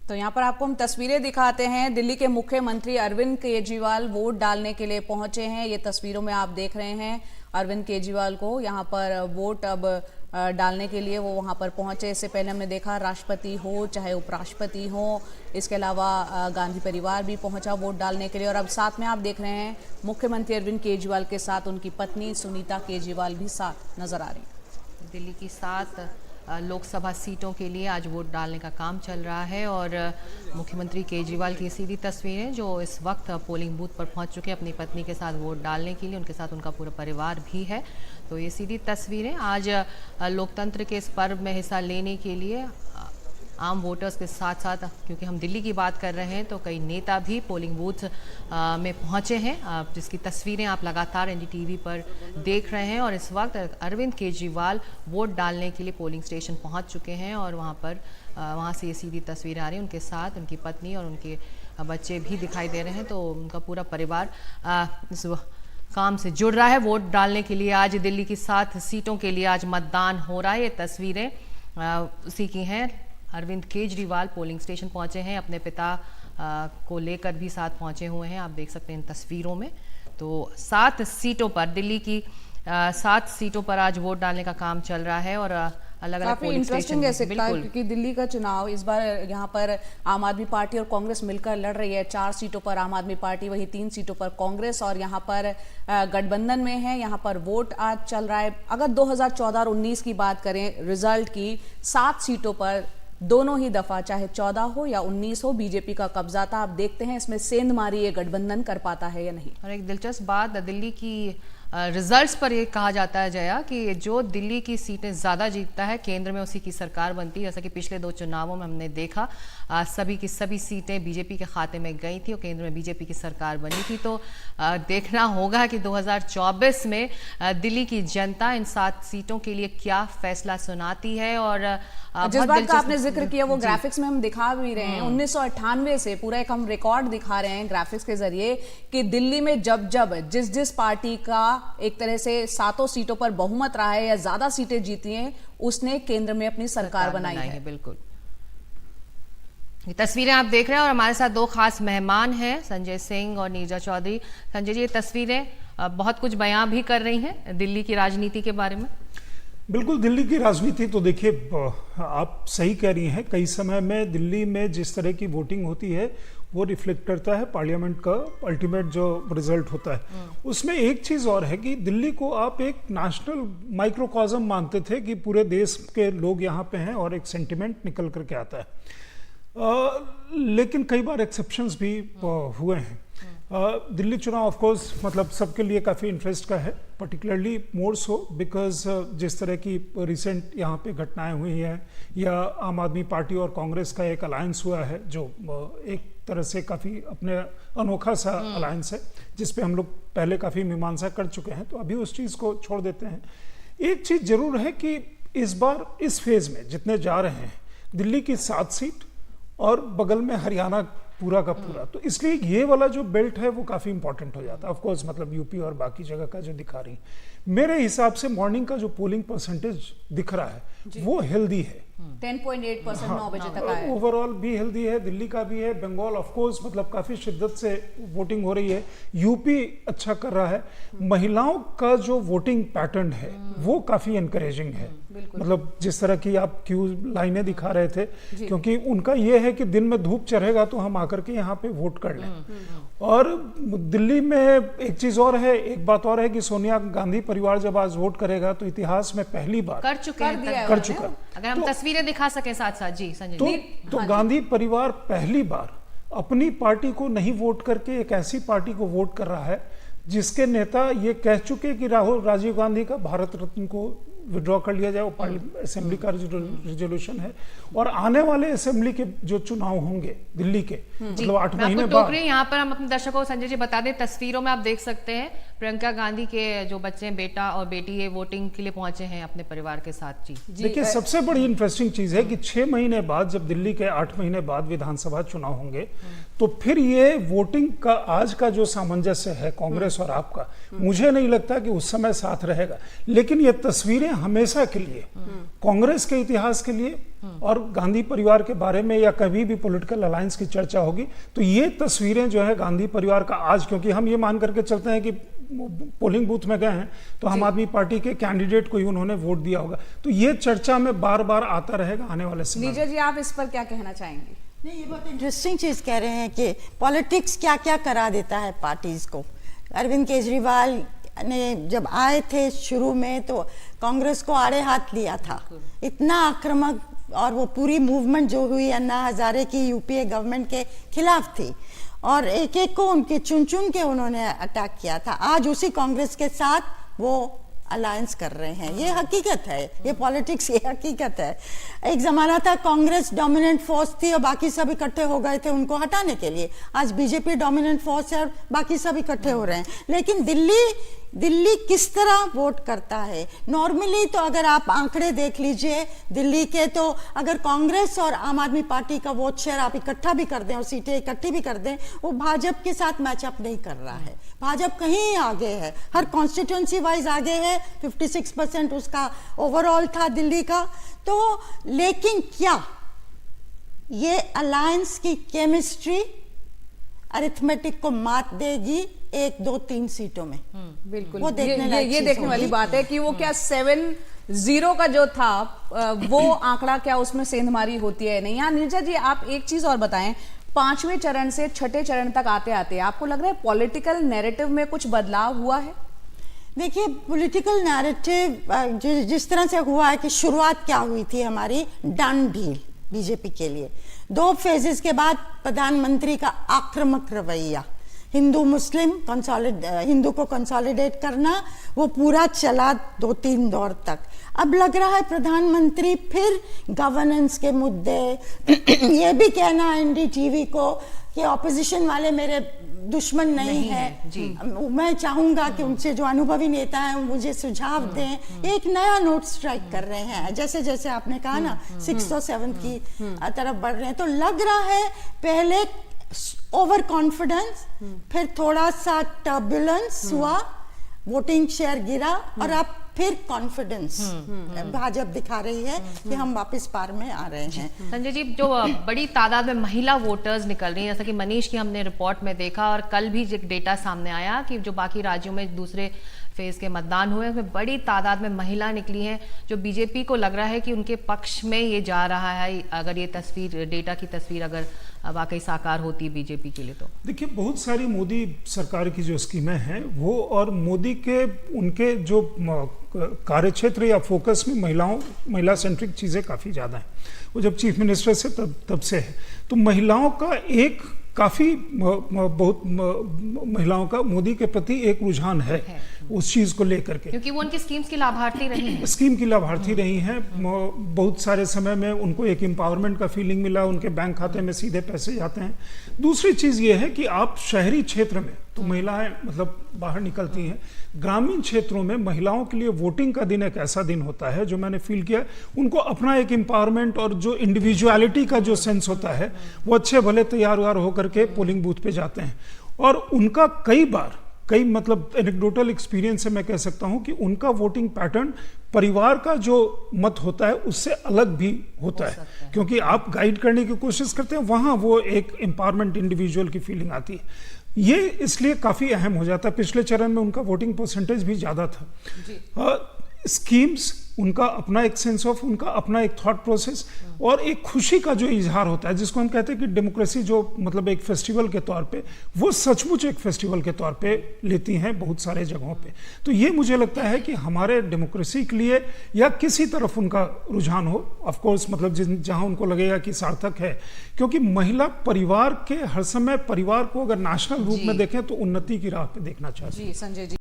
तो यहाँ पर आपको हम तस्वीरें दिखाते हैं। दिल्ली के मुख्यमंत्री अरविंद केजरीवाल वोट डालने के लिए पहुंचे हैं। ये तस्वीरों में आप देख रहे हैं अरविंद केजरीवाल को यहाँ पर वोट अब डालने के लिए वो वहाँ पर पहुंचे। इससे पहले हमने देखा राष्ट्रपति हो चाहे उपराष्ट्रपति हो, इसके अलावा गांधी परिवार भी पहुंचा वोट डालने के लिए। और अब साथ में आप देख रहे हैं मुख्यमंत्री अरविंद केजरीवाल के साथ उनकी पत्नी सुनीता केजरीवाल भी साथ नजर आ रही है। दिल्ली की 7 लोकसभा सीटों के लिए आज वोट डालने का काम चल रहा है और मुख्यमंत्री केजरीवाल की सीधी तस्वीरें जो इस वक्त पोलिंग बूथ पर पहुंच चुके हैं अपनी पत्नी के साथ वोट डालने के लिए। उनके साथ उनका पूरा परिवार भी है। तो ये सीधी तस्वीरें आज लोकतंत्र के इस पर्व में हिस्सा लेने के लिए आम वोटर्स के साथ साथ, क्योंकि हम दिल्ली की बात कर रहे हैं तो कई नेता भी पोलिंग बूथ में पहुंचे हैं, जिसकी तस्वीरें आप लगातार एनडीटीवी पर देख रहे हैं। और इस वक्त अरविंद केजरीवाल वोट डालने के लिए पोलिंग स्टेशन पहुंच चुके हैं और वहां से ये सीधी तस्वीरें आ रही हैं। उनके साथ उनकी पत्नी और उनके बच्चे भी दिखाई दे रहे हैं। तो उनका पूरा परिवार इस काम से जुड़ रहा है। वोट डालने के लिए आज दिल्ली की 7 सीटों के लिए आज मतदान हो रहा है। ये तस्वीरें उसी की हैं। अरविंद केजरीवाल पोलिंग स्टेशन पहुंचे हैं, अपने पिता को लेकर भी साथ पहुंचे हुए हैं, आप देख सकते हैं इन तस्वीरों में। तो 7 सीटों पर, दिल्ली की 7 सीटों पर आज वोट डालने का काम चल रहा है और अलग अलग काफी इंटरेस्टिंग है सिक्का, क्योंकि दिल्ली का चुनाव इस बार यहाँ पर आम आदमी पार्टी और कांग्रेस मिलकर लड़ रही है। 4 सीटों पर आम आदमी पार्टी, वही 3 सीटों पर कांग्रेस और यहाँ पर गठबंधन में है। यहाँ पर वोट आज चल रहा है। अगर 2014 और 19 की बात करें रिजल्ट की, 7 सीटों पर दोनों ही दफा, चाहे 14 हो या 19 हो, बीजेपी का कब्जा था। आप देखते हैं इसमें सेंधमारी ये गठबंधन कर पाता है या नहीं। और एक दिलचस्प बात दिल्ली की रिजल्ट्स पर ये कहा जाता है जया कि जो दिल्ली की सीटें ज़्यादा जीतता है केंद्र में उसी की सरकार बनती है। जैसा कि पिछले 2 चुनावों में हमने देखा सभी की सभी सीटें बीजेपी के खाते में गई थी और केंद्र में बीजेपी की सरकार बनी थी। तो देखना होगा कि 2024 में दिल्ली की जनता इन 7 सीटों के लिए क्या फैसला सुनाती है। और जिस बात का आपने जिक्र किया वो ग्राफिक्स में हम दिखा भी रहे हैं। 1998 से पूरा एक हम रिकॉर्ड दिखा रहे हैं ग्राफिक्स के जरिए कि दिल्ली में जब जिस पार्टी का एक तरह से 7 सीटों पर बहुमत रहा है या ज्यादा सीटें जीती हैं, उसने केंद्र में अपनी सरकार बनाई है। बिल्कुल, ये तस्वीरें आप देख रहे हैं और हमारे साथ 2 खास मेहमान हैं, संजय सिंह और नीरजा चौधरी। संजय जी, ये तस्वीरें बहुत कुछ बयां भी कर रही हैं दिल्ली की राजनीति के बारे में। बिल्कुल, दिल्ली की राजनीति तो देखिए आप सही कह रही हैं। कई समय में दिल्ली में जिस तरह की वोटिंग होती है वो रिफ्लेक्ट करता है पार्लियामेंट का अल्टीमेट जो रिजल्ट होता है। उसमें एक चीज़ और है कि दिल्ली को आप एक नेशनल माइक्रोकॉज्म मानते थे कि पूरे देश के लोग यहाँ पे हैं और एक सेंटिमेंट निकल करके आता है। लेकिन कई बार एक्सेप्शंस भी हुए हैं। दिल्ली चुनाव ऑफ कोर्स मतलब सबके लिए काफ़ी इंटरेस्ट का है, पर्टिकुलरली मोर सो बिकॉज जिस तरह की रिसेंट यहाँ पे घटनाएं हुई हैं या आम आदमी पार्टी और कांग्रेस का एक अलायंस हुआ है जो एक तरह से काफ़ी अपने अनोखा सा अलायंस है जिस पे हम लोग पहले काफ़ी मीमांसा कर चुके हैं। तो अभी उस चीज़ को छोड़ देते हैं। एक चीज़ जरूर है कि इस बार इस फेज़ में जितने जा रहे हैं, दिल्ली की 7 सीट और बगल में हरियाणा पूरा का पूरा, तो इसलिए ये वाला जो बेल्ट है वो काफी इंपॉर्टेंट हो जाता है। ऑफ कोर्स मतलब यूपी और बाकी जगह का जो दिखा रही, मेरे हिसाब से मॉर्निंग का जो पोलिंग परसेंटेज दिख रहा है वो हेल्दी है। 10.8% 9 बजे तक आया। ओवरऑल भी हेल्दी है, दिल्ली का भी है। बंगाल ऑफ कोर्स मतलब काफी शिद्दत से वोटिंग हो रही है। यूपी अच्छा कर रहा है। महिलाओं का जो वोटिंग पैटर्न है वो काफी एनकरेजिंग है। मतलब जिस तरह की आप क्यू लाइनें दिखा रहे थे, क्योंकि उनका ये है कि दिन में धूप चढ़ेगा तो हम आकर के यहाँ पे वोट कर लें। और दिल्ली में एक चीज और है, एक बात और है कि सोनिया गांधी परिवार जब आज वोट करेगा तो इतिहास में पहली बार कर चुका। अगर हम तस्वीरें दिखा सके साथ साथ जी संजय तो गांधी परिवार पहली बार अपनी पार्टी को नहीं वोट करके एक ऐसी पार्टी को वोट कर रहा है जिसके नेता ये कह चुके कि राजीव गांधी का भारत रत्न को विड्रॉ कर लिया जाए। वो असेंबली का रिजोल्यूशन है और आने वाले असेंबली के जो चुनाव होंगे दिल्ली के मतलब 8 महीने बाद। यहाँ पर हम अपने दर्शकों को संजय जी बता दें, तस्वीरों में आप देख सकते हैं प्रियंका गांधी के जो बच्चे हैं, बेटा और बेटी, ये वोटिंग के लिए पहुंचे हैं अपने परिवार के साथ। जी देखिए, सबसे बड़ी इंटरेस्टिंग चीज है कि 6 महीने बाद, जब दिल्ली के 8 महीने बाद विधानसभा चुनाव होंगे, तो फिर ये वोटिंग का आज का जो सामंजस्य है कांग्रेस और आपका, मुझे नहीं लगता कि उस समय साथ रहेगा। लेकिन ये तस्वीरें हमेशा के लिए कांग्रेस के इतिहास के लिए और गांधी परिवार के बारे में या कभी भी पॉलिटिकल अलायंस की चर्चा होगी तो ये तस्वीरें जो है गांधी परिवार का आज, क्योंकि हम ये मान करके चलते हैं कि पोलिंग बूथ में गए हैं तो आम आदमी पार्टी के कैंडिडेट को ही उन्होंने वोट दिया होगा, तो ये चर्चा में बार बार आता रहेगा आने वाले समय। लीजा जी, आप इस पर क्या कहना चाहेंगे? नहीं, ये बहुत इंटरेस्टिंग चीज कह रहे हैं कि पॉलिटिक्स क्या क्या करा देता है पार्टीज को। अरविंद केजरीवाल ने जब आए थे शुरू में तो कांग्रेस को आड़े हाथ लिया था, इतना आक्रामक, और वो पूरी मूवमेंट जो हुई अन्ना हजारे की यूपीए गवर्नमेंट के खिलाफ थी और एक एक को उनके चुन चुन के उन्होंने अटैक किया था। आज उसी कांग्रेस के साथ वो अलायंस कर रहे हैं, ये हकीकत है, ये पॉलिटिक्स ये हकीकत है। एक जमाना था कांग्रेस डोमिनेंट फोर्स थी और बाकी सब इकट्ठे हो गए थे उनको हटाने के लिए। आज बीजेपी डोमिनेंट फोर्स है और बाकी सब इकट्ठे हो रहे हैं। लेकिन दिल्ली किस तरह वोट करता है नॉर्मली, तो अगर आप आंकड़े देख लीजिए दिल्ली के, तो अगर कांग्रेस और आम आदमी पार्टी का वोट शेयर आप इकट्ठा भी कर दें और सीटें इकट्ठी भी कर दें, वो भाजपा के साथ मैचअप नहीं कर रहा है। भाजपा कहीं आगे है, हर कॉन्स्टिट्यूंसी वाइज आगे है, 56% उसका ओवरऑल था दिल्ली का। तो लेकिन क्या ये अलायंस की केमिस्ट्री अरिथमेटिक को मात देगी 1, 2, 3 सीटों में? बिल्कुल, वो देखने ये देखने वाली बात है कि वो क्या 7-0 का जो था वो आंकड़ा क्या उसमें सेंधमारी होती है नहीं। यहाँ नीरजा जी, आप एक चीज और बताएं, 5वें चरण से 6ठे चरण तक आते आते आपको लग रहा है पॉलिटिकल नैरेटिव में कुछ बदलाव हुआ है? देखिए, पॉलिटिकल नैरेटिव जिस तरह से हुआ है कि शुरुआत क्या हुई थी हमारी डन डील बीजेपी के लिए, 2 फेजेस के बाद प्रधानमंत्री का आक्रामक रवैया, हिंदू मुस्लिम हिंदू को कंसोलिडेट करना, वो पूरा चला 2-3 दौर तक। अब लग रहा है प्रधानमंत्री फिर गवर्नेंस के मुद्दे ये भी कहना एनडीटीवी को कि ऑपोजिशन वाले मेरे दुश्मन नहीं है, मैं चाहूंगा कि उनसे जो अनुभवी नेता हैं मुझे सुझाव दें। एक नया नोट स्ट्राइक कर रहे हैं, जैसे जैसे आपने कहा ना 6th और 7th की तरफ बढ़ रहे हैं। तो लग रहा है पहले ओवर कॉन्फिडेंस, फिर थोड़ा सा टर्बुलेंस हुआ, वोटिंग शेयर गिरा और अब फिर कॉन्फिडेंस भाजपा दिखा रही है कि हम वापस पार में आ रहे हैं। संजय जी, जो बड़ी तादाद में महिला वोटर्स निकल रही हैं, जैसा कि मनीष की हमने रिपोर्ट में देखा और कल भी एक डेटा सामने आया कि जो बाकी राज्यों में दूसरे फेज के मतदान हुए उसमें बड़ी तादाद में महिला निकली हैं, जो बीजेपी को लग रहा है कि उनके पक्ष में ये जा रहा है। अगर ये तस्वीर, डेटा की तस्वीर अगर वाकई साकार होती है बीजेपी के लिए, तो देखिए, बहुत सारी मोदी सरकार की जो स्कीमें हैं वो और मोदी के उनके जो कार्यक्षेत्र या फोकस में महिला सेंट्रिक चीज़ें काफ़ी ज़्यादा हैं। वो जब चीफ मिनिस्टर से तब से है, तो महिलाओं का एक काफ़ी बहुत महिलाओं का मोदी के प्रति एक रुझान है उस चीज़ को लेकर के, क्योंकि वो उनकी स्कीम्स की लाभार्थी रही हैं। स्कीम की लाभार्थी रही हैं। बहुत सारे समय में उनको एक एम्पावरमेंट का फीलिंग मिला, उनके बैंक खाते में सीधे पैसे जाते हैं। दूसरी चीज़ ये है कि आप शहरी क्षेत्र में तो महिलाएं मतलब बाहर निकलती हैं, ग्रामीण क्षेत्रों में महिलाओं के लिए वोटिंग का दिन एक ऐसा दिन होता है जो मैंने फील किया, उनको अपना एक एम्पावरमेंट और जो इंडिविजुअलिटी का जो सेंस होता है वो अच्छे भले तैयार होकर के पोलिंग बूथ पे जाते हैं। और उनका कई मतलब एनेक्डोटल एक्सपीरियंस से मैं कह सकता हूं कि उनका वोटिंग पैटर्न परिवार का जो मत होता है उससे अलग भी होता है, क्योंकि आप गाइड करने की कोशिश करते हैं, वहां वो एक एम्पावरमेंट इंडिविजुअल की फीलिंग आती है। ये इसलिए काफ़ी अहम हो जाता है। पिछले चरण में उनका वोटिंग परसेंटेज भी ज़्यादा था। स्कीम्स, उनका अपना एक सेंस ऑफ, उनका अपना एक थॉट प्रोसेस और एक खुशी का जो इजहार होता है, जिसको हम कहते हैं कि डेमोक्रेसी जो मतलब एक फेस्टिवल के तौर पे, वो सचमुच एक फेस्टिवल के तौर पे लेती हैं बहुत सारे जगहों पे। तो ये मुझे लगता है कि हमारे डेमोक्रेसी के लिए या किसी तरफ उनका रुझान हो, ऑफ कोर्स मतलब जहां उनको लगेगा कि सार्थक है, क्योंकि महिला परिवार के हर समय परिवार को अगर नेशनल रूप में देखें तो उन्नति की राह पे देखना चाहिए। जी संजय जी।